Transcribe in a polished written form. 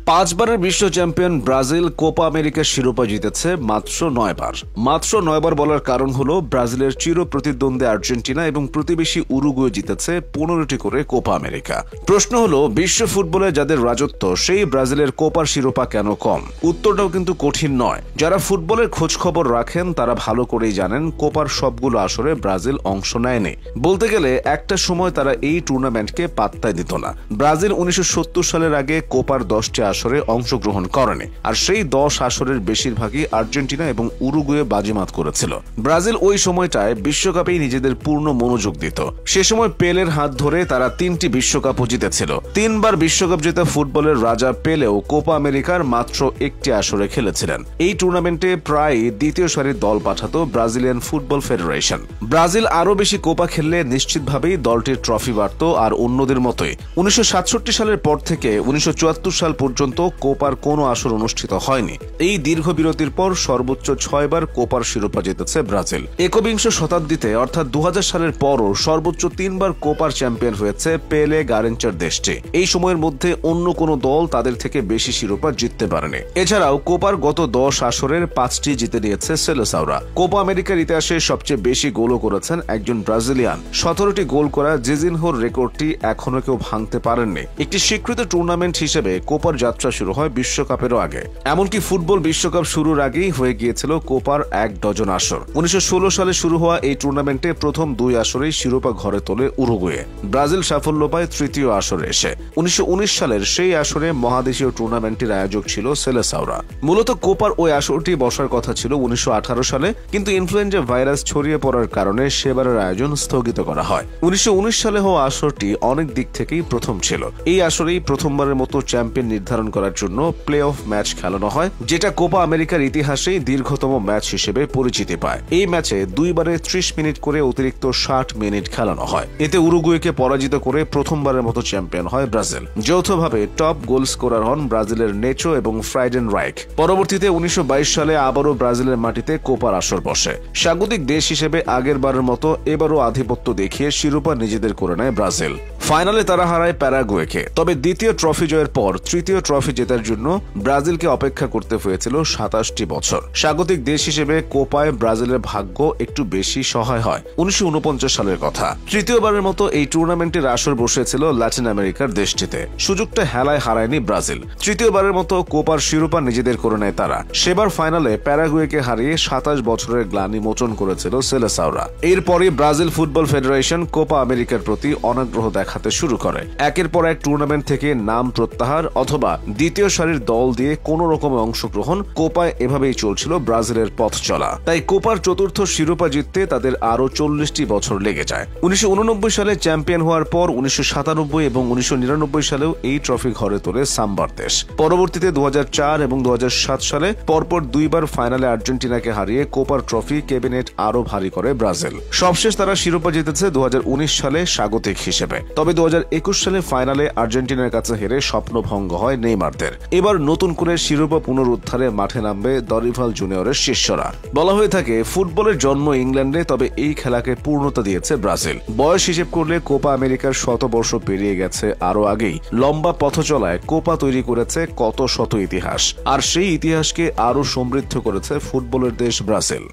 5 বারের বিশ্ব champion Brazil Copa আমেরিকার শিরোপা জিতেছে মাত্র 9 বার। মাত্র 9 বার বলার কারণ হলো ব্রাজিলের চির প্রতিদ্বন্দ্বী আর্জেন্টিনা এবং প্রতিবেশী উরুগুয়ে জিতেছে 15টি করে কোপা আমেরিকা। প্রশ্ন হলো, বিশ্ব ফুটবলে যাদের রাজত্ব সেই ব্রাজিলের কোপার শিরোপা কেন কম? উত্তরটাও কিন্তু কঠিন নয়। যারা ফুটবলের খোঁজ খবর রাখেন তারা ভালো করেই জানেন কোপার সবগুলো আসরে ব্রাজিল অংশ নেয়নি। বলতে গেলে একটা সময় তারা এই টুর্নামেন্টকে পাত্তাই দিত না। ব্রাজিল 1970 সালের আগে কোপার 10টি আসরে অংশগ্রহণ করেনি, আর সেই 10 আসরের বেশিরভাগই আর্জেন্টিনা এবং উরুগুয়ে বাজিমাত করেছিল। ব্রাজিল ওই সময়টায় বিশ্বকাপেই নিজেদের পূর্ণ মনোযোগ দিত। সে সময় পেলের হাত ধরে তারা 3টি বিশ্বকাপও জিতেছিল। 3 বার বিশ্বকাপ জেতা ফুটবলের রাজা পেলেও কোপা আমেরিকার মাত্র একটি আসরে খেলেছিলেন। এই টুর্নামেন্টে প্রায় দ্বিতীয় সারির দল পাঠাতো ব্রাজিলিয়ান ফুটবল ফেডারেশন। ব্রাজিল আরো বেশি কোপা খেললে নিশ্চিতভাবেই দলটির ট্রফি বাড়ত, আর অন্যদের মতোই 1967 সালের পর থেকে 1974 সাল পর্যন্ত কোপার কোনো আসর অনুষ্ঠিত হয়নি। এই দীর্ঘ বিরতির পর সর্বোচ্চ 6 বার কোপার শিরোপা জিতেছে ব্রাজিল। একবিংশ শতাব্দীতে অর্থাৎ 2000 সালের পরও সর্বোচ্চ 3 বার কোপার চ্যাম্পিয়ন হয়েছে পেলে গারেঞ্চার দেশটি। এই সময়ের মধ্যে অন্য কোনো দল তাদের থেকে বেশি শিরোপা জিততে পারেনি। এছাড়াও কোপার গত 10 আসরের 5টি জিতে নিয়েছে সেলেসাওরা। কোপা আমেরিকার ইতিহাসে সবচেয়ে বেশি গোলও করেছেন একজন ব্রাজিলিয়ান। 17টি গোল করা জেজিনহোর রেকর্ডটি এখনো কেউ ভাঙতে পারেননি। একটি স্বীকৃত টুর্নামেন্ট হিসেবে কোপার যাত্রা শুরু হয় বিশ্বকাপেরও আগে। এমনকি ফুটবল বিশ্বকাপ শুরুর আগেই হয়ে গিয়েছিল কোপার 1 ডজন আসর। 1916 সালে শুরু হওয়া এই টুর্নামেন্টে প্রথম 2 আসরেই শিরোপা ঘরে তোলে উরুগুয়ে। ব্রাজিল সাফল্য পায় তৃতীয় আসরে এসে। 1919 সালের সেই আসরে মহাদেশীয় টুর্নামেন্টের আয়োজক ছিল সেলেসাওরা। মূলত কোপার ওই আসরটি বসার কথা ছিল 1918 সালে, কিন্তু ইনফ্লুয়েঞ্জা ভাইরাস ছড়িয়ে পড়ার কারণে সেবারের আয়োজন স্থগিত করা হয়। 1919 সালে হওয়া আসরটি অনেক দিক থেকেই প্রথম ছিল। এই আসরেই প্রথমবারের মতো চ্যাম্পিয়ন নির্ধারণ করার জন্য প্লে অফ ম্যাচ খেলানো হয়, যেটা কোপা আমেরিকার ইতিহাসেই দীর্ঘতম ম্যাচ হিসেবে পরিচিতি পায়। এই ম্যাচে 2 বারে 30 মিনিট করে অতিরিক্ত 60 মিনিট খেলানো হয়। এতে উরুগুয়েকে পরাজিত করে প্রথমবারের মতো চ্যাম্পিয়ন হয় ব্রাজিল। যৌথভাবে টপ গোল স্কোরার হন ব্রাজিলের নেচো এবং ফ্রাইডেন রাইক। পরবর্তীতে 1922 সালে আবারও ব্রাজিলের মাটিতে কোপার আসর বসে। স্বাগতিক দেশ হিসেবে আগের বারের মতো এবারও আধিপত্য দেখিয়ে শিরোপা নিজেদের করে নেয় ব্রাজিল। ফাইনালে তারা হারায় প্যারাগুয়েকে। তবে দ্বিতীয় ট্রফি জয়ের পর তৃতীয় ট্রফি জেতার জন্য ব্রাজিলকে অপেক্ষা করতে হয়েছিল 27টি বছর। স্বাগতিক দেশ হিসেবে কোপায় ব্রাজিলের ভাগ্য একটু বেশি সহায় হয়। 1949 সালের কথা। তৃতীয়বারের মতো এই টুর্নামেন্টের আসর বসেছিল লাতিন আমেরিকার দেশটিতে। সুযোগটা হেলায় হারায়নি ব্রাজিল। তৃতীয়বারের মতো কোপার শিরোপা নিজেদের করে নেয় তারা। সেবার ফাইনালে প্যারাগুয়েকে হারিয়ে 27 বছরের গ্লানি মোচন করেছিল সেলেসাওরা। এরপরই ব্রাজিল ফুটবল ফেডারেশন কোপা আমেরিকার প্রতি অনাগ্রহ দেখাতে শুরু করে। একের পর এক টুর্নামেন্ট থেকে নাম প্রত্যাহার অথবা দ্বিতীয় সারির দল দিয়ে কোন রকমের অংশগ্রহণ, কোপায় এভাবেই চলছিল ব্রাজিলের পথ চলা। তাই কোপার চতুর্থ শিরোপা জিততে তাদের আরো 40টি বছর লেগে যায়। 1989 সালে চ্যাম্পিয়ন হওয়ার পর 1997 এবং 1999 সালেও এই ট্রফি ঘরে তোলে সাম্বার দেশ। পরবর্তীতে 2004 এবং 2007 সালে পরপর 2 বার ফাইনালে আর্জেন্টিনাকে হারিয়ে কোপার ট্রফি ক্যাবিনেট আরো ভারী করে ব্রাজিল। সবশেষ তারা শিরোপা জিতেছে 2019 সালে স্বাগতিক হিসেবে। তবে 2021 সালে ফাইনালে আর্জেন্টিনার কাছে হেরে স্বপ্নভঙ্গ হয় নেইমারদের। এবার নতুন করে শিরোপা পুনরুদ্ধারে মাঠে নামবে দরিভাল জুনিয়রের শিষ্যরা। বলা হয়ে থাকে ফুটবলের জন্ম ইংল্যান্ডে, তবে এই খেলাকে পূর্ণতা দিয়েছে ব্রাজিল। বয়স হিসেব করলে কোপা আমেরিকার 100 বর্ষ পেরিয়ে গেছে আরো আগেই। লম্বা পথ চলায় কোপা তৈরি করেছে কত শত ইতিহাস, আর সেই ইতিহাসকে আরো সমৃদ্ধ করেছে ফুটবলের দেশ ব্রাজিল।